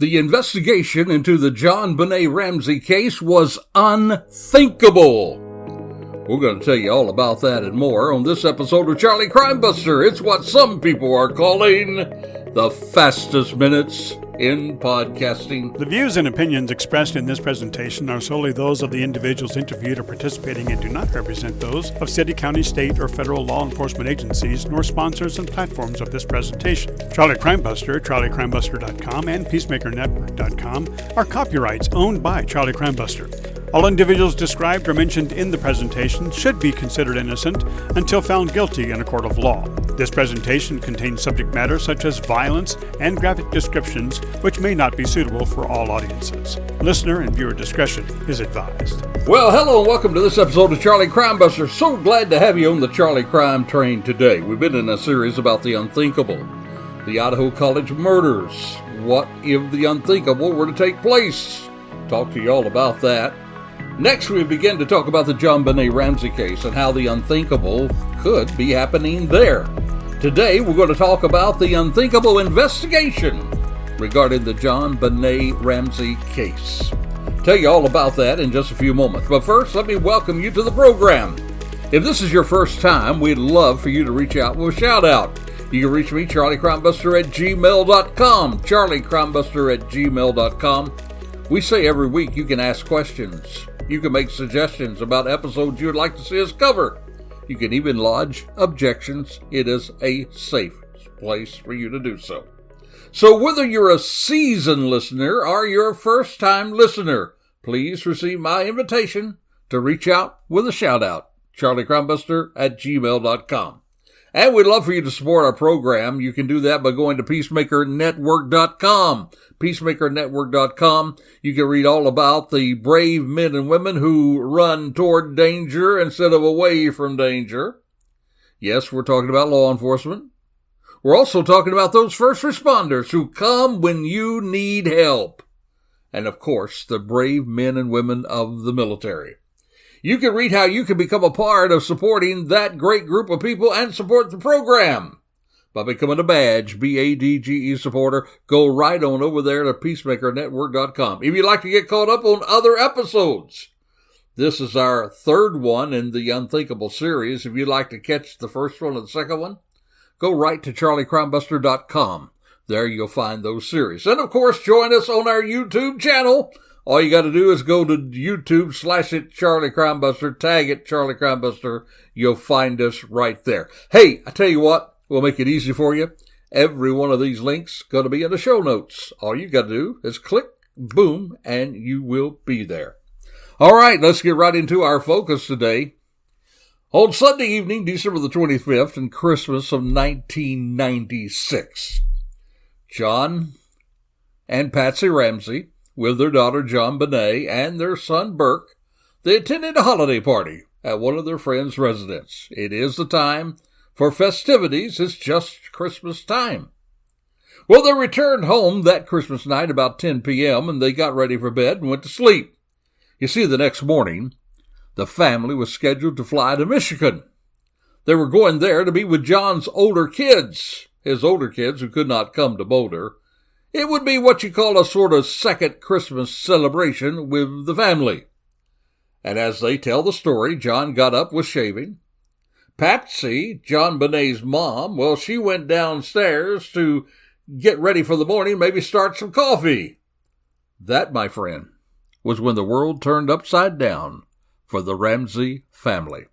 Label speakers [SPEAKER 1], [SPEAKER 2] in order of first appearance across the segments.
[SPEAKER 1] The investigation into the Jon Benet Ramsey case was unthinkable. We're going to tell you all about that and more on this episode of Charlie Crime Buster. It's what some people are calling the fastest minutes in podcasting.
[SPEAKER 2] The views and opinions expressed in this presentation are solely those of the individuals interviewed or participating and do not represent those of city, county, state, or federal law enforcement agencies, nor sponsors and platforms of this presentation. Charlie Crime Buster, charliecrimebuster.com, and peacemakernetwork.com are copyrights owned by Charlie Crime Buster. All individuals described or mentioned in the presentation should be considered innocent until found guilty in a court of law. This presentation contains subject matter such as violence and graphic descriptions, which may not be suitable for all audiences. Listener and viewer discretion is advised.
[SPEAKER 1] Well, hello and welcome to this episode of Charlie Crime Buster. So glad to have you on the Charlie Crime train today. We've been in a series about the unthinkable, the Idaho College murders. What if the unthinkable were to take place? Talk to you all about that. Next, we begin to talk about the Jon Benet Ramsey case and how the unthinkable could be happening there. Today, we're going to talk about the unthinkable investigation regarding the Jon Benet Ramsey case. Tell you all about that in just a few moments. But first, let me welcome you to the program. If this is your first time, we'd love for you to reach out with a shout out. You can reach me, charliecrimebuster@gmail.com, charliecrimebuster@gmail.com. We say every week you can ask questions. You can make suggestions about episodes you would like to see us cover. You can even lodge objections. It is a safe place for you to do so. So whether you're a seasoned listener or you're a first-time listener, please receive my invitation to reach out with a shout-out, charliecrimebuster@gmail.com. And we'd love for you to support our program. You can do that by going to peacemakernetwork.com. peacemakernetwork.com. You can read all about the brave men and women who run toward danger instead of away from danger. Yes, we're talking about law enforcement. We're also talking about those first responders who come when you need help. And of course, the brave men and women of the military. You can read how you can become a part of supporting that great group of people and support the program. By becoming a badge, BADGE supporter, go right on over there to peacemakernetwork.com. If you'd like to get caught up on other episodes, this is our third one in the Unthinkable series. If you'd like to catch the first one and the second one, go right to charliecrimebuster.com. There you'll find those series. And of course, join us on our YouTube channel. All you got to do is go to YouTube, /it Charlie Crime Buster, tag it Charlie Crime Buster. You'll find us right there. Hey, I tell you what, we'll make it easy for you. Every one of these links going to be in the show notes. All you got to do is click, boom, and you will be there. All right, let's get right into our focus today. On Sunday evening, December the 25th, and Christmas of 1996, Jon and Patsy Ramsey, with their daughter Jon Benet and their son Burke, they attended a holiday party at one of their friends' residence. It is the time for festivities. It's just Christmas time. Well, they returned home that Christmas night about 10 p.m. and they got ready for bed and went to sleep. You see, the next morning, the family was scheduled to fly to Michigan. They were going there to be with Jon's older kids, his older kids who could not come to Boulder. It would be what you call a sort of second Christmas celebration with the family. And as they tell the story, Jon got up, was shaving. Patsy, Jon Benet's mom, well, she went downstairs to get ready for the morning, maybe start some coffee. That, my friend, was when the world turned upside down for the Ramsey family.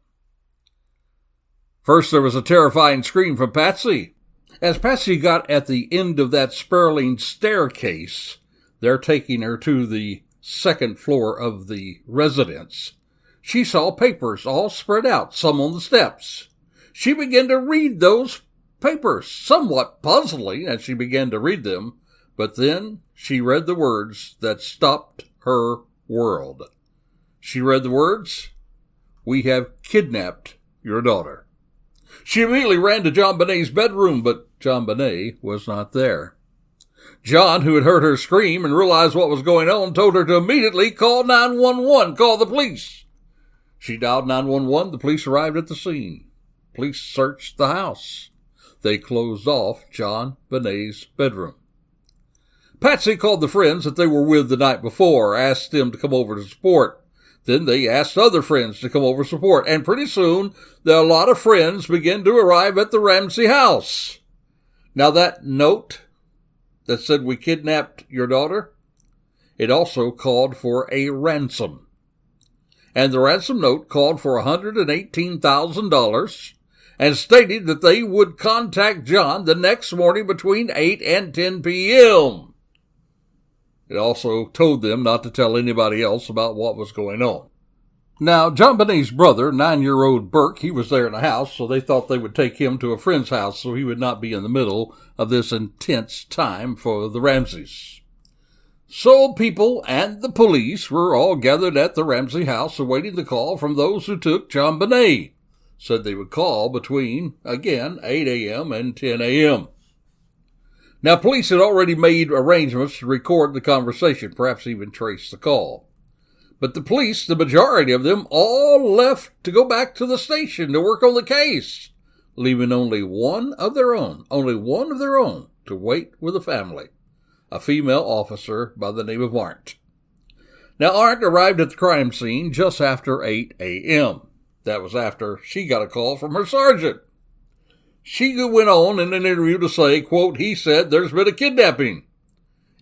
[SPEAKER 1] First, there was a terrifying scream from Patsy. As Patsy got at the end of that spiraling staircase, they're taking her to the second floor of the residence, she saw papers all spread out, some on the steps. She began to read those papers, somewhat puzzling as she began to read them, but then she read the words that stopped her world. She read the words, "We have kidnapped your daughter." She immediately ran to Jon Benet's bedroom, but Jon Benet was not there. Jon, who had heard her scream and realized what was going on, told her to immediately call 911, call the police. She dialed 911. The police arrived at the scene. Police searched the house. They closed off Jon Benet's bedroom. Patsy called the friends that they were with the night before, asked them to come over to support. Then they asked other friends to come over to support, and pretty soon a lot of friends began to arrive at the Ramsey house. Now that note that said we kidnapped your daughter, it also called for a ransom. And the ransom note called for $118,000 and stated that they would contact Jon the next morning between 8 and 10 p.m. It also told them not to tell anybody else about what was going on. Now, Jon Benet's brother, 9-year-old Burke, he was there in the house, so they thought they would take him to a friend's house so he would not be in the middle of this intense time for the Ramseys. So people and the police were all gathered at the Ramsey house awaiting the call from those who took Jon Benet. Said they would call between, again, 8 a.m. and 10 a.m. Now, police had already made arrangements to record the conversation, perhaps even trace the call. But the police, the majority of them, all left to go back to the station to work on the case, leaving only one of their own to wait with the family, a female officer by the name of Arndt. Now, Arndt arrived at the crime scene just after 8 a.m. That was after she got a call from her sergeant. She went on in an interview to say, quote, he said there's been a kidnapping.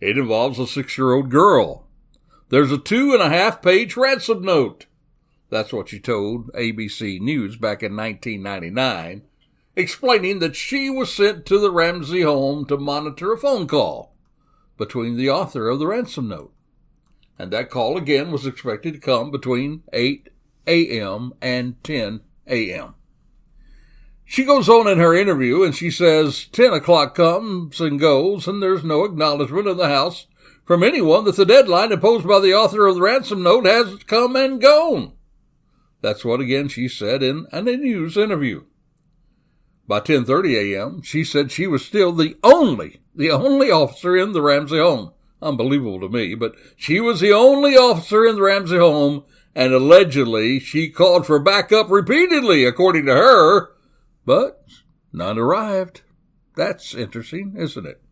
[SPEAKER 1] It involves a 6-year-old girl. There's a 2.5-page ransom note. That's what she told ABC News back in 1999, explaining that she was sent to the Ramsey home to monitor a phone call between the author of the ransom note. And that call again was expected to come between 8 a.m. and 10 a.m. She goes on in her interview and she says 10 o'clock comes and goes and there's no acknowledgement in the house from anyone that the deadline imposed by the author of the ransom note has come and gone. That's what, again, she said in a news interview. By 10:30 a.m., she said she was still the only officer in the Ramsey home. Unbelievable to me, but she was the only officer in the Ramsey home, and allegedly she called for backup repeatedly, according to her, but none arrived. That's interesting, isn't it?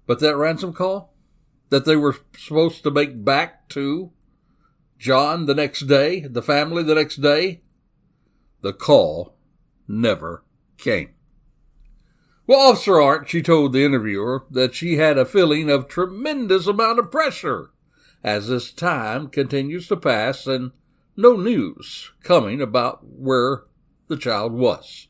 [SPEAKER 1] But that ransom call that they were supposed to make back to Jon the next day, the family the next day, the call never came. Well, Officer Arndt, she told the interviewer that she had a feeling of tremendous amount of pressure as this time continues to pass and no news coming about where the child was.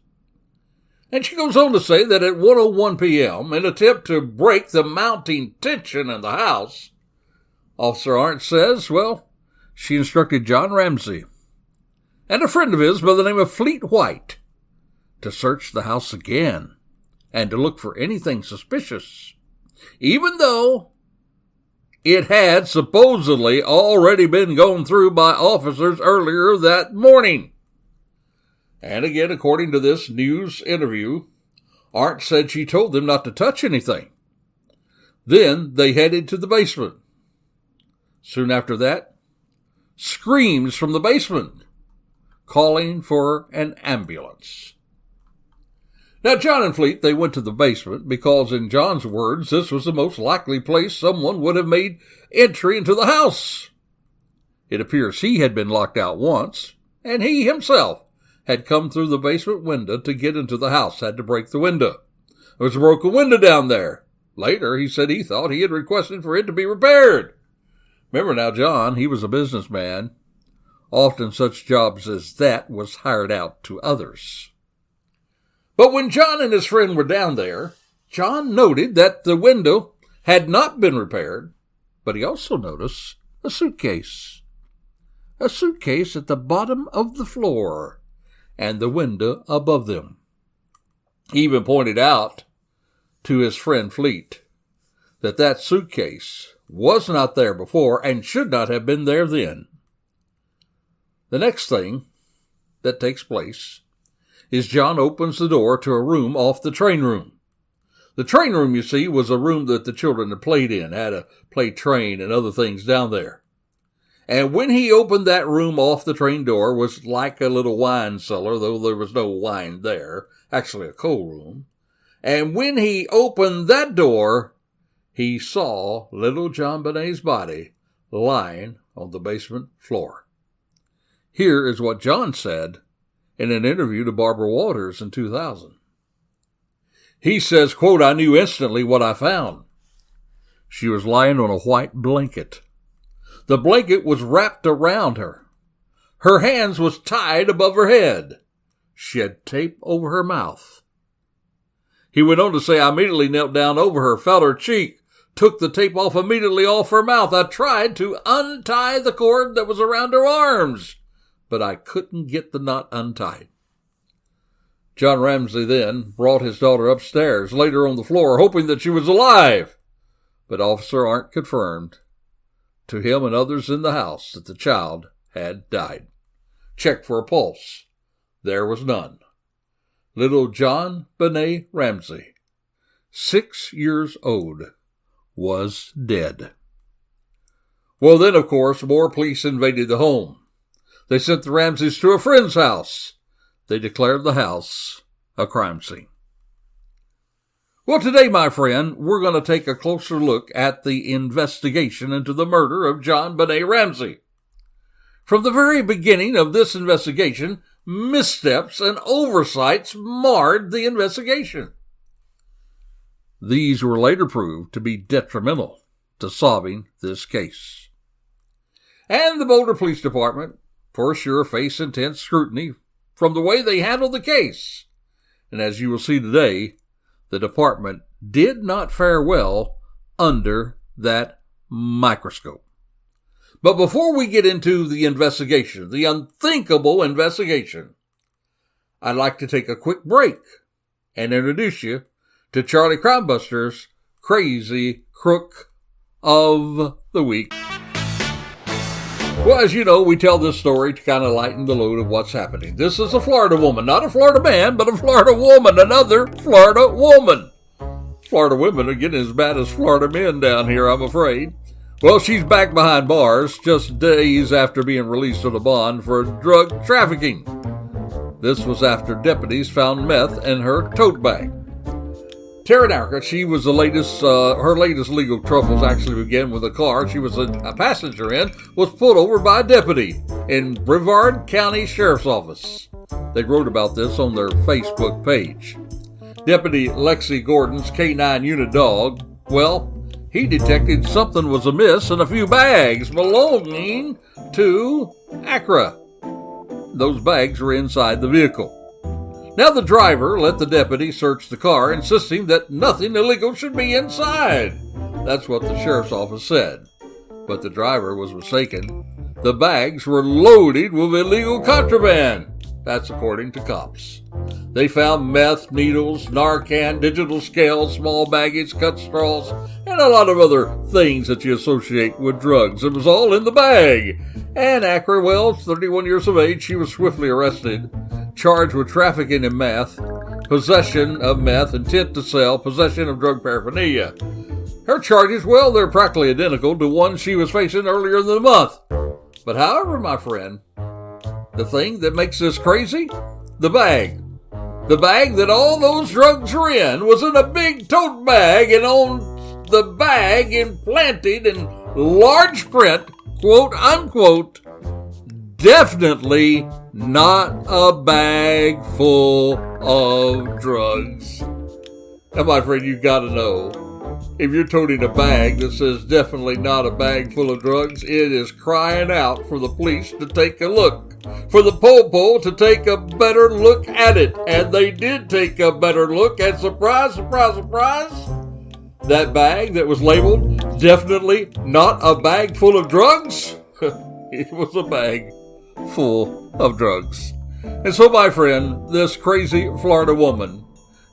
[SPEAKER 1] And she goes on to say that at 1:01 p.m., in an attempt to break the mounting tension in the house, Officer Arndt says, well, she instructed Jon Ramsey and a friend of his by the name of Fleet White to search the house again and to look for anything suspicious, even though it had supposedly already been gone through by officers earlier that morning. And again, according to this news interview, Arndt said she told them not to touch anything. Then they headed to the basement. Soon after that, screams from the basement, calling for an ambulance. Now, Jon and Fleet, they went to the basement because, in Jon's words, this was the most likely place someone would have made entry into the house. It appears he had been locked out once, and he himself had come through the basement window to get into the house, had to break the window. There was a broken window down there. Later, he said he thought he had requested for it to be repaired. Remember now, Jon, he was a businessman. Often such jobs as that was hired out to others. But when Jon and his friend were down there, Jon noted that the window had not been repaired, but he also noticed a suitcase. A suitcase at the bottom of the floor and the window above them. He even pointed out to his friend Fleet that suitcase was not there before and should not have been there then. The next thing that takes place is Jon opens the door to a room off the train room. The train room, you see, was a room that the children had played in, had a play train and other things down there. And when he opened that room off the train door, was like a little wine cellar, though there was no wine there, actually a coal room. And when he opened that door, he saw little Jon Benet's body lying on the basement floor. Here is what Jon said in an interview to Barbara Walters in 2000. He says, quote, "I knew instantly what I found. She was lying on a white blanket. The blanket was wrapped around her. Her hands was tied above her head. She had tape over her mouth." He went on to say, "I immediately knelt down over her, felt her cheek, took the tape immediately off her mouth. I tried to untie the cord that was around her arms, but I couldn't get the knot untied." Jon Ramsey then brought his daughter upstairs, laid her on the floor, hoping that she was alive. But Officer Arndt confirmed to him and others in the house that the child had died. Checked for a pulse. There was none. Little Jon Benet Ramsey, 6 years old, was dead. Well, then, of course, more police invaded the home. They sent the Ramseys to a friend's house. They declared the house a crime scene. Well, today, my friend, we're going to take a closer look at the investigation into the murder of Jon Benet Ramsey. From the very beginning of this investigation, missteps and oversights marred the investigation. These were later proved to be detrimental to solving this case. And the Boulder Police Department, for sure, faced intense scrutiny from the way they handled the case. And as you will see today, the department did not fare well under that microscope. But before we get into the investigation, the unthinkable investigation, I'd like to take a quick break and introduce you to Charlie Crimebuster's Crazy Crook of the Week. Well, as you know, we tell this story to kind of lighten the load of what's happening. This is a Florida woman, not a Florida man, but a Florida woman, another Florida woman. Florida women are getting as bad as Florida men down here, I'm afraid. Well, she's back behind bars just days after being released on a bond for drug trafficking. This was after deputies found meth in her tote bag. Tara Narca, she was her latest legal troubles actually began with a car she was a passenger in, was pulled over by a deputy in Brevard County Sheriff's Office. They wrote about this on their Facebook page. Deputy Lexi Gordon's K9 unit dog, well, he detected something was amiss in a few bags belonging to Accra. Those bags were inside the vehicle. Now the driver let the deputy search the car, insisting that nothing illegal should be inside. That's what the sheriff's office said. But the driver was mistaken. The bags were loaded with illegal contraband. That's according to cops. They found meth, needles, Narcan, digital scales, small baggage, cut straws, and a lot of other things that you associate with drugs. It was all in the bag. And Accra Wells, 31 years of age, she was swiftly arrested, charged with trafficking in meth, possession of meth, intent to sell, possession of drug paraphernalia. Her charges, well, they're practically identical to one she was facing earlier in the month. But however, my friend, the thing that makes this crazy, the bag. The bag that all those drugs were in was in a big tote bag, and on the bag implanted in large print, quote unquote, definitely not a bag full of drugs. Now, my friend, you gotta know, if you're toting a bag that says definitely not a bag full of drugs, it is crying out for the police to take a look, for the po-po to take a better look at it. And they did take a better look, and surprise, surprise, surprise, that bag that was labeled definitely not a bag full of drugs, it was a bag full of drugs. And so, my friend, this crazy Florida woman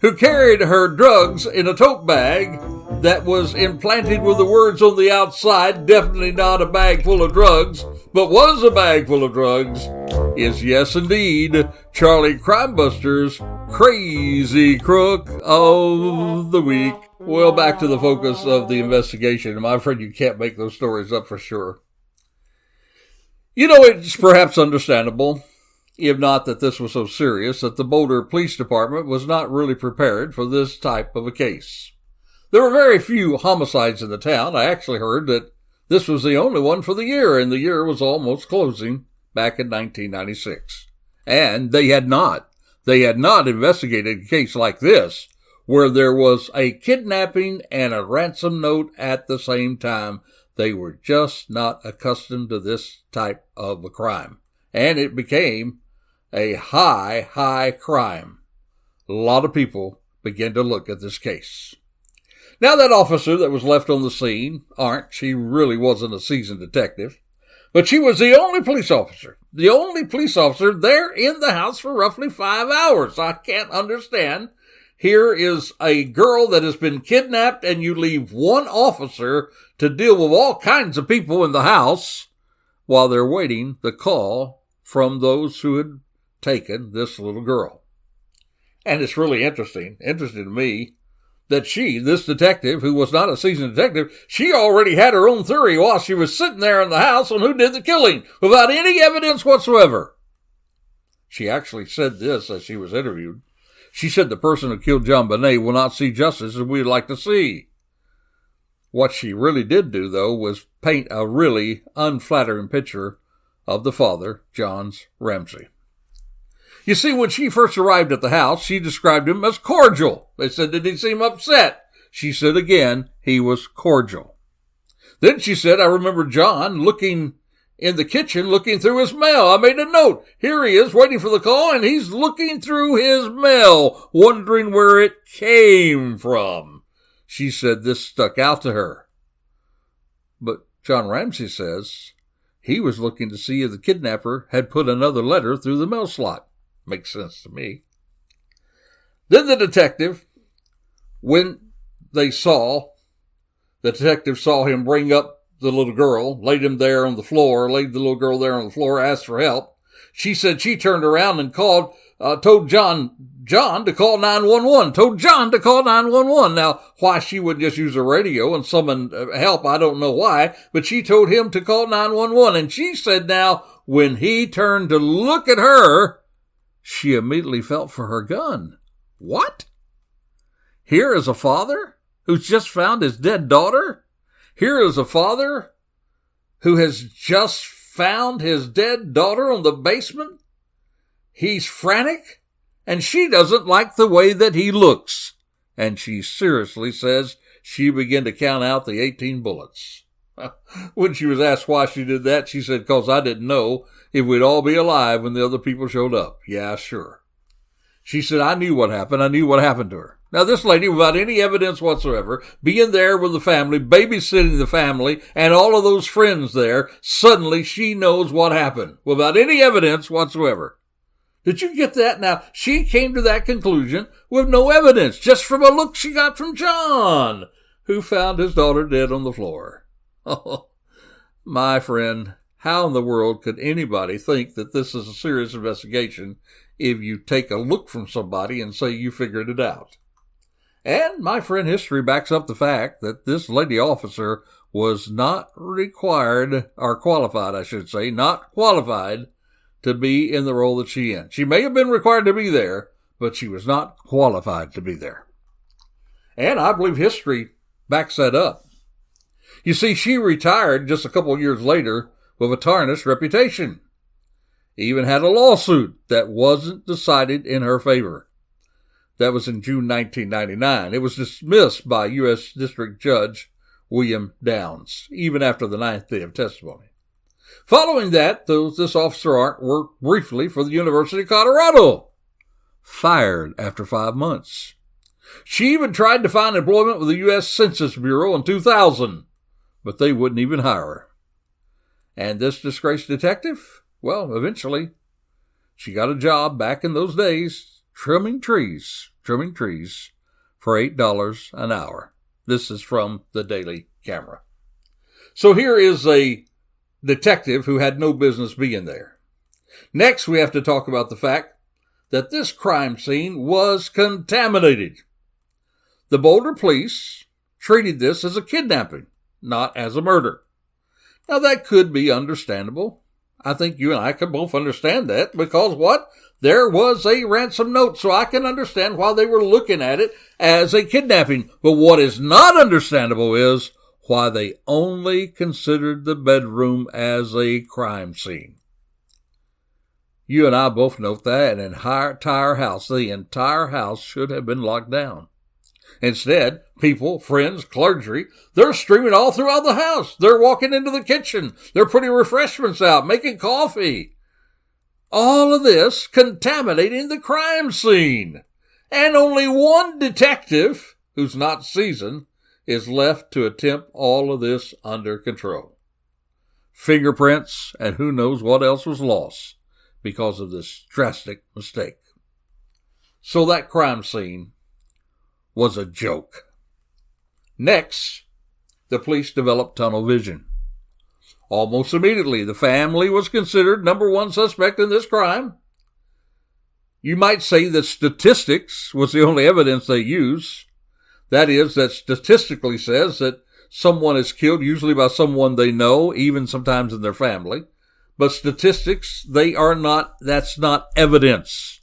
[SPEAKER 1] who carried her drugs in a tote bag that was implanted with the words on the outside, definitely not a bag full of drugs, but was a bag full of drugs, is, yes indeed, Charlie Crimebuster's Crazy Crook of the Week. Well, back to the focus of the investigation. My friend, you can't make those stories up for sure. You know, it's perhaps understandable, if not that this was so serious, that the Boulder Police Department was not really prepared for this type of a case. There were very few homicides in the town. I actually heard that this was the only one for the year, and the year was almost closing back in 1996. And they had not investigated a case like this, where there was a kidnapping and a ransom note at the same time. They were just not accustomed to this type of a crime. And it became a high crime. A lot of people began to look at this case. Now, that officer that was left on the scene, she really wasn't a seasoned detective, but she was the only police officer there in the house for roughly 5 hours. I can't understand. Here is a girl that has been kidnapped, and you leave one officer to deal with all kinds of people in the house while they're waiting the call from those who had taken this little girl. And it's really interesting to me, that this detective, who was not a seasoned detective, she already had her own theory while she was sitting there in the house on who did the killing, without any evidence whatsoever. She actually said this as she was interviewed. She said the person who killed Jon Benet will not see justice as we'd like to see. What she really did do, though, was paint a really unflattering picture of the father, Jon Ramsey. You see, when she first arrived at the house, she described him as cordial. They said, did he seem upset? She said again, he was cordial. Then she said, I remember Jon looking in the kitchen, looking through his mail. I made a note. Here he is waiting for the call, and he's looking through his mail, wondering where it came from. She said this stuck out to her. But Jon Ramsey says he was looking to see if the kidnapper had put another letter through the mail slot. Makes sense to me. Then the detective saw him bring up the little girl, laid the little girl there on the floor, asked for help. She said she turned around and told John to call 911, told John to call 911. Now, why she wouldn't just use a radio and summon help, I don't know why, but she told him to call 911. And she said now, when he turned to look at her, she immediately felt for her gun. What? Here is a father who's just found his dead daughter? Here is a father who has just found his dead daughter on the basement? He's frantic, and she doesn't like the way that he looks. And she seriously says she began to count out the 18 bullets. When she was asked why she did that, she said, because I didn't know if we'd all be alive when the other people showed up. Yeah, sure. She said, I knew what happened. I knew what happened to her. Now, this lady, without any evidence whatsoever, being there with the family, babysitting the family, and all of those friends there, suddenly she knows what happened without any evidence whatsoever. Did you get that? Now, she came to that conclusion with no evidence, just from a look she got from Jon, who found his daughter dead on the floor. Oh, my friend, how in the world could anybody think that this is a serious investigation if you take a look from somebody and say you figured it out? And, my friend, history backs up the fact that this lady officer was not qualified to be in the role that she in. She may have been required to be there, but she was not qualified to be there. And I believe history backs that up. You see, she retired just a couple of years later with a tarnished reputation. Even had a lawsuit that wasn't decided in her favor. That was in June 1999. It was dismissed by U.S. District Judge William Downs, even after the 9th day of testimony. Following that, this officer worked briefly for the University of Colorado. Fired after 5 months. She even tried to find employment with the U.S. Census Bureau in 2000, but they wouldn't even hire her. And this disgraced detective, well, eventually, she got a job back in those days trimming trees for $8 an hour. This is from the Daily Camera. So here is a detective who had no business being there. Next, we have to talk about the fact that this crime scene was contaminated. The Boulder police treated this as a kidnapping, not as a murder. Now, that could be understandable. I think you and I can both understand that because what? There was a ransom note, so I can understand why they were looking at it as a kidnapping. But what is not understandable is why they only considered the bedroom as a crime scene. You and I both know that the entire house should have been locked down. Instead, people, friends, clergy, they're streaming all throughout the house. They're walking into the kitchen. They're putting refreshments out, making coffee. All of this contaminating the crime scene. And only one detective, who's not seasoned, is left to attempt all of this under control. Fingerprints and who knows what else was lost because of this drastic mistake. So that crime scene was a joke. Next, the police developed tunnel vision. Almost immediately, the family was considered number one suspect in this crime. You might say that statistics was the only evidence they used. That is, that statistically says that someone is killed, usually by someone they know, even sometimes in their family. But statistics, that's not evidence.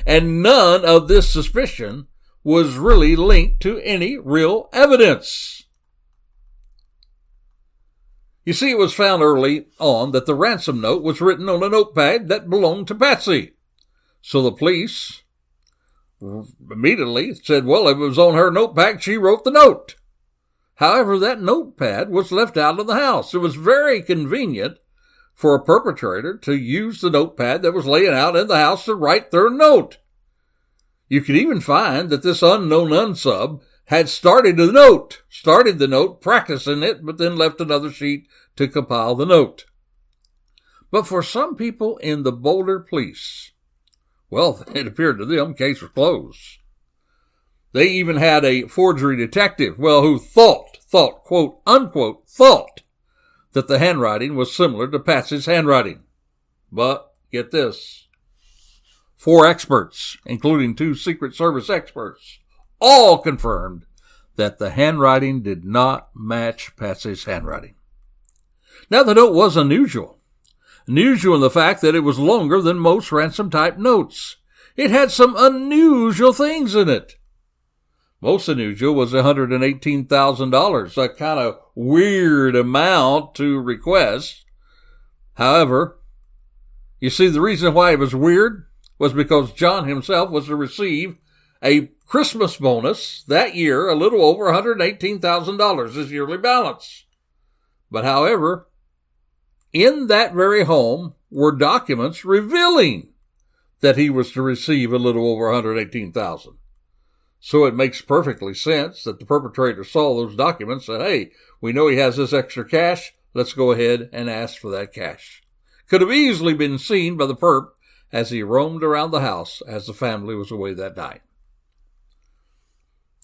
[SPEAKER 1] And none of this suspicion was really linked to any real evidence. You see, it was found early on that the ransom note was written on a notepad that belonged to Patsy. So the police immediately said, well, if it was on her notepad, she wrote the note. However, that notepad was left out of the house. It was very convenient for a perpetrator to use the notepad that was laying out in the house to write their note. You could even find that this unknown unsub had started the note, practicing it, but then left another sheet to compile the note. But for some people in the Boulder police, well, it appeared to them case was closed. They even had a forgery detective, who thought, quote, unquote, thought that the handwriting was similar to Patsy's handwriting. But, get this, 4 experts, including 2 Secret Service experts, all confirmed that the handwriting did not match Patsy's handwriting. Now, the note was unusual. Unusual in the fact that it was longer than most ransom-type notes. It had some unusual things in it. Most unusual was $118,000, a kind of weird amount to request. However, you see, the reason why it was weird was because John himself was to receive a Christmas bonus that year, a little over $118,000, his yearly balance. But however, in that very home were documents revealing that he was to receive a little over $118,000. So it makes perfectly sense that the perpetrator saw those documents and said, hey, we know he has this extra cash, let's go ahead and ask for that cash. Could have easily been seen by the perp as he roamed around the house as the family was away that night.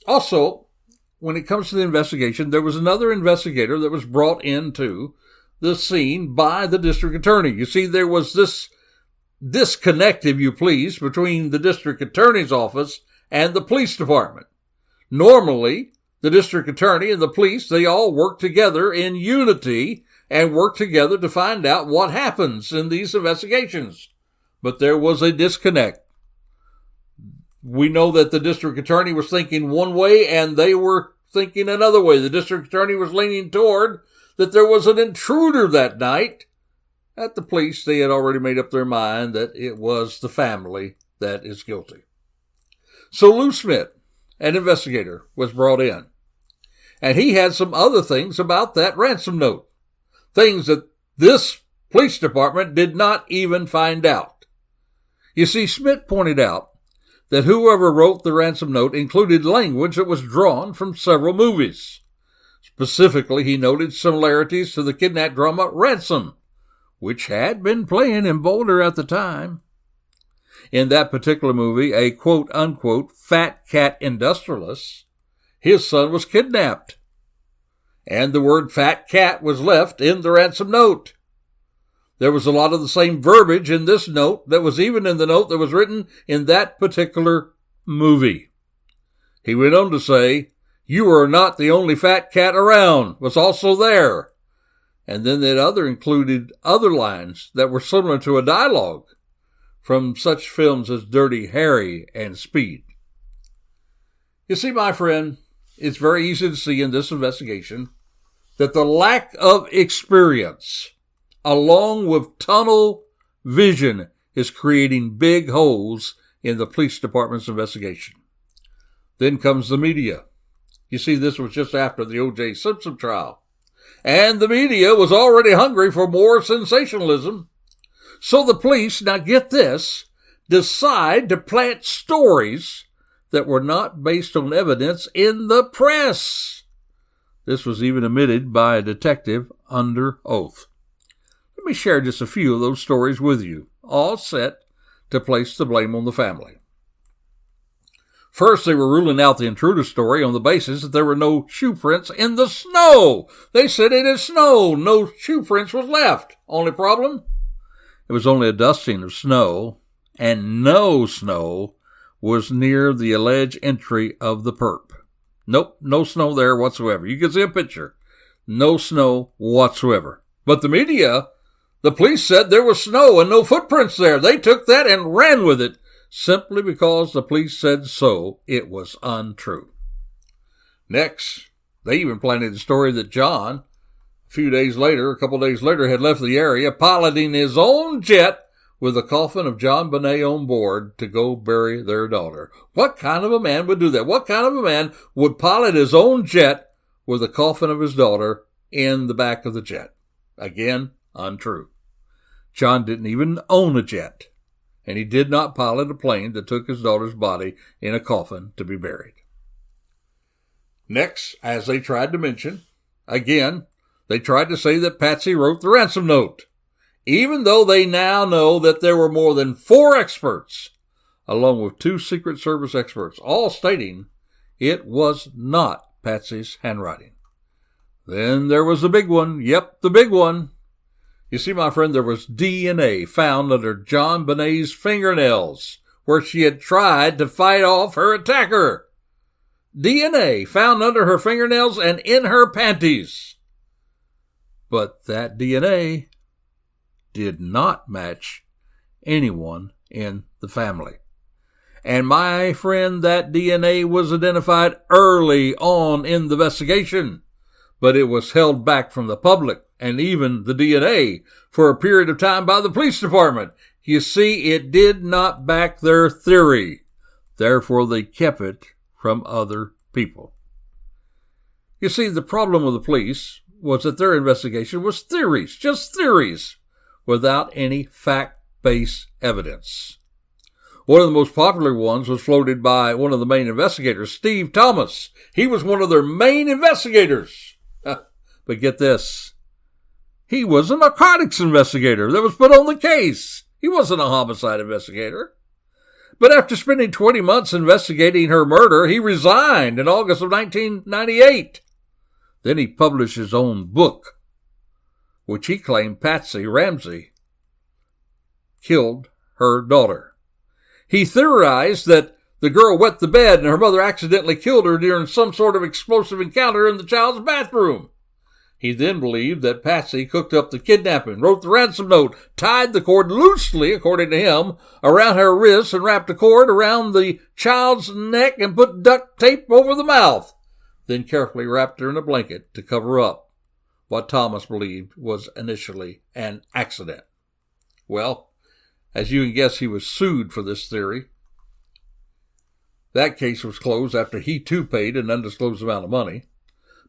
[SPEAKER 1] Also, when it comes to the investigation, there was another investigator that was brought into the scene by the district attorney. You see, there was this disconnect, if you please, between the district attorney's office and the police department. Normally, the district attorney and the police, they all work together in unity and work together to find out what happens in these investigations. But there was a disconnect. We know that the district attorney was thinking one way and they were thinking another way. The district attorney was leaning toward that there was an intruder that night. At the police, they had already made up their mind that it was the family that is guilty. So Lou Smith, an investigator, was brought in. And he had some other things about that ransom note. Things that this police department did not even find out. You see, Smith pointed out that whoever wrote the ransom note included language that was drawn from several movies. Specifically, he noted similarities to the kidnap drama Ransom, which had been playing in Boulder at the time. In that particular movie, a quote-unquote fat cat industrialist, his son was kidnapped. And the word fat cat was left in the ransom note. There was a lot of the same verbiage in this note that was even in the note that was written in that particular movie. He went on to say, "You are not the only fat cat around," was also there. And then that other included other lines that were similar to a dialogue from such films as Dirty Harry and Speed. You see, my friend, it's very easy to see in this investigation that the lack of experience, along with tunnel vision, is creating big holes in the police department's investigation. Then comes the media. You see, this was just after the O.J. Simpson trial. And the media was already hungry for more sensationalism. So the police, now get this, decide to plant stories that were not based on evidence in the press. This was even admitted by a detective under oath. Let me share just a few of those stories with you, all set to place the blame on the family. First, they were ruling out the intruder story on the basis that there were no shoe prints in the snow. They said it had snowed. No shoe prints was left. Only problem? It was only a dusting of snow, and no snow was near the alleged entry of the perp. Nope, no snow there whatsoever. You can see a picture. No snow whatsoever. But the media, the police said there was snow and no footprints there. They took that and ran with it. Simply because the police said so, it was untrue. Next, they even planted the story that John, a couple days later, had left the area piloting his own jet with the coffin of Jon Benet on board to go bury their daughter. What kind of a man would do that? What kind of a man would pilot his own jet with the coffin of his daughter in the back of the jet? Again, untrue. John didn't even own a jet. And he did not pilot a plane that took his daughter's body in a coffin to be buried. Next, as they tried to mention, again, they tried to say that Patsy wrote the ransom note, even though they now know that there were more than 4 experts, along with 2 Secret Service experts, all stating it was not Patsy's handwriting. Then there was the big one. Yep, the big one. You see, my friend, there was DNA found under Jon Benet's fingernails, where she had tried to fight off her attacker. DNA found under her fingernails and in her panties. But that DNA did not match anyone in the family. And my friend, that DNA was identified early on in the investigation, but it was held back from the public and even the DNA for a period of time by the police department. You see, it did not back their theory. Therefore, they kept it from other people. You see, the problem with the police was that their investigation was theories, just theories, without any fact-based evidence. One of the most popular ones was floated by one of the main investigators, Steve Thomas. He was one of their main investigators. But get this. He was a narcotics investigator that was put on the case. He wasn't a homicide investigator. But after spending 20 months investigating her murder, he resigned in August of 1998. Then he published his own book, which he claimed Patsy Ramsey killed her daughter. He theorized that the girl wet the bed and her mother accidentally killed her during some sort of explosive encounter in the child's bathroom. He then believed that Patsy cooked up the kidnapping, wrote the ransom note, tied the cord loosely, according to him, around her wrists and wrapped the cord around the child's neck and put duct tape over the mouth, then carefully wrapped her in a blanket to cover up what Thomas believed was initially an accident. Well, as you can guess, he was sued for this theory. That case was closed after he too paid an undisclosed amount of money.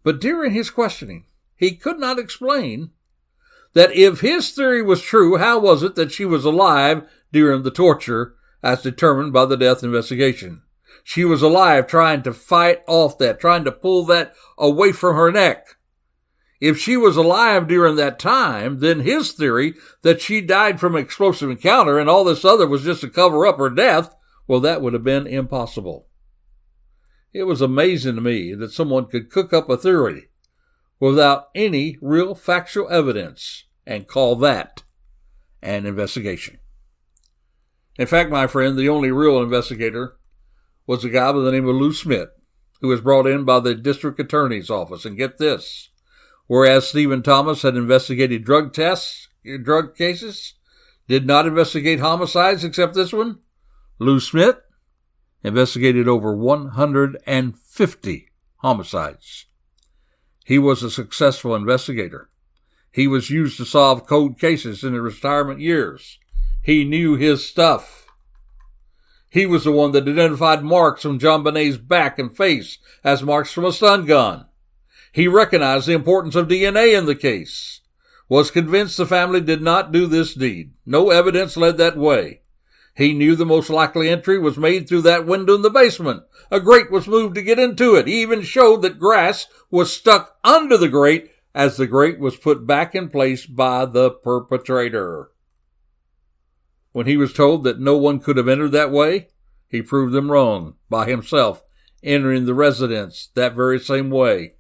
[SPEAKER 1] But during his questioning, he could not explain that if his theory was true, how was it that she was alive during the torture as determined by the death investigation? She was alive trying to fight off that, trying to pull that away from her neck. If she was alive during that time, then his theory that she died from an explosive encounter and all this other was just to cover up her death, well, that would have been impossible. It was amazing to me that someone could cook up a theory without any real factual evidence and call that an investigation. In fact, my friend, the only real investigator was a guy by the name of Lou Smith, who was brought in by the district attorney's office. And get this, Whereas Stephen Thomas had investigated drug cases, did not investigate homicides except this one, Lou Smith investigated over 150 homicides. He was a successful investigator. He was used to solve cold cases in his retirement years. He knew his stuff. He was the one that identified marks on Jon Benet's back and face as marks from a stun gun. He recognized the importance of DNA in the case. Was convinced the family did not do this deed. No evidence led that way. He knew the most likely entry was made through that window in the basement. A grate was moved to get into it. He even showed that grass was stuck under the grate as the grate was put back in place by the perpetrator. When he was told that no one could have entered that way, he proved them wrong by himself entering the residence that very same way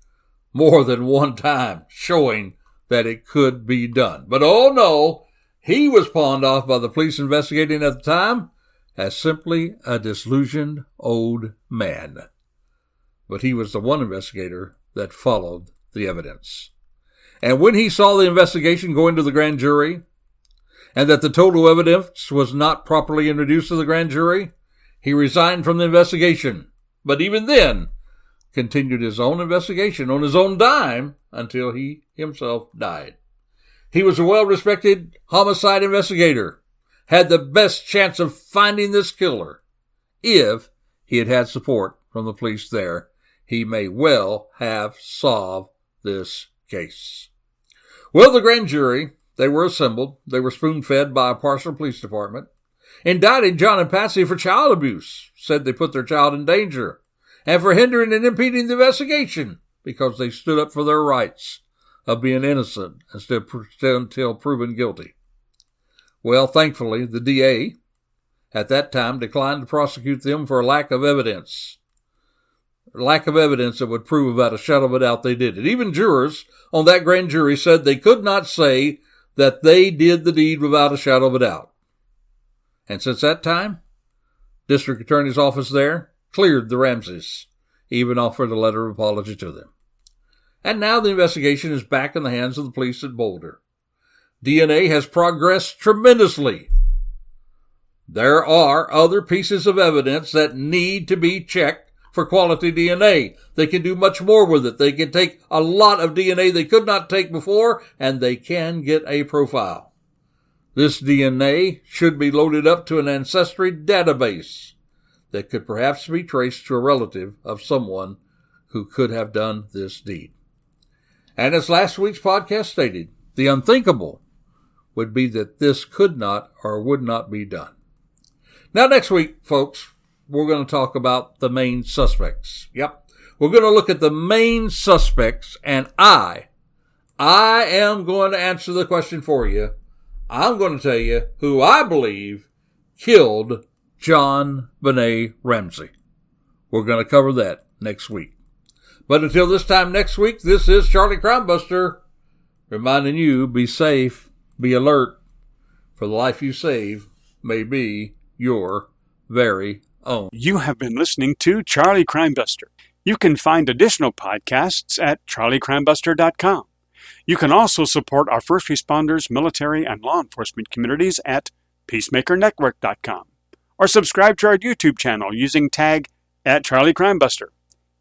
[SPEAKER 1] more than one time, showing that it could be done. But oh no, he was pawned off by the police investigating at the time as simply a disillusioned old man. But he was the one investigator that followed the evidence. And when he saw the investigation go into the grand jury, and that the total evidence was not properly introduced to the grand jury, he resigned from the investigation. But even then, continued his own investigation on his own dime until he himself died. He was a well-respected homicide investigator, had the best chance of finding this killer. If he had had support from the police there, he may well have solved this case. Well, the grand jury, they were assembled. They were spoon-fed by a partial police department. Indicted John and Patsy for child abuse, said they put their child in danger, and for hindering and impeding the investigation because they stood up for their rights of being innocent until proven guilty. Well, thankfully, the DA at that time declined to prosecute them for a lack of evidence. Lack of evidence that would prove without a shadow of a doubt they did it. Even jurors on that grand jury said they could not say that they did the deed without a shadow of a doubt. And since that time, District Attorney's Office there cleared the Ramseys, even offered a letter of apology to them. And now the investigation is back in the hands of the police at Boulder. DNA has progressed tremendously. There are other pieces of evidence that need to be checked for quality DNA. They can do much more with it. They can take a lot of DNA they could not take before, and they can get a profile. This DNA should be loaded up to an ancestry database that could perhaps be traced to a relative of someone who could have done this deed. And as last week's podcast stated, the unthinkable would be that this could not or would not be done. Now, next week, folks, we're going to talk about the main suspects. Yep. We're going to look at the main suspects, and I am going to answer the question for you. I'm going to tell you who I believe killed Jon Benet Ramsey. We're going to cover that next week. But until this time next week, this is Charlie Crimebuster reminding you, be safe, be alert, for the life you save may be your very own.
[SPEAKER 2] You have been listening to Charlie Crimebuster. You can find additional podcasts at charliecrimebuster.com. You can also support our first responders, military, and law enforcement communities at peacemakernetwork.com. Or subscribe to our YouTube channel using tag @CharlieCrimebuster.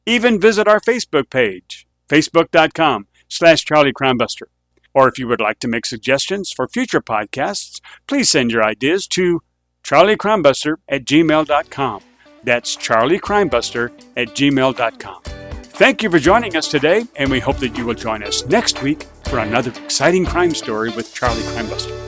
[SPEAKER 2] Even visit our Facebook page, facebook.com/CharlieCrimebuster. Or if you would like to make suggestions for future podcasts, please send your ideas to charliecrimebuster@gmail.com. That's charliecrimebuster@gmail.com. Thank you for joining us today, and we hope that you will join us next week for another exciting crime story with Charlie Crimebuster.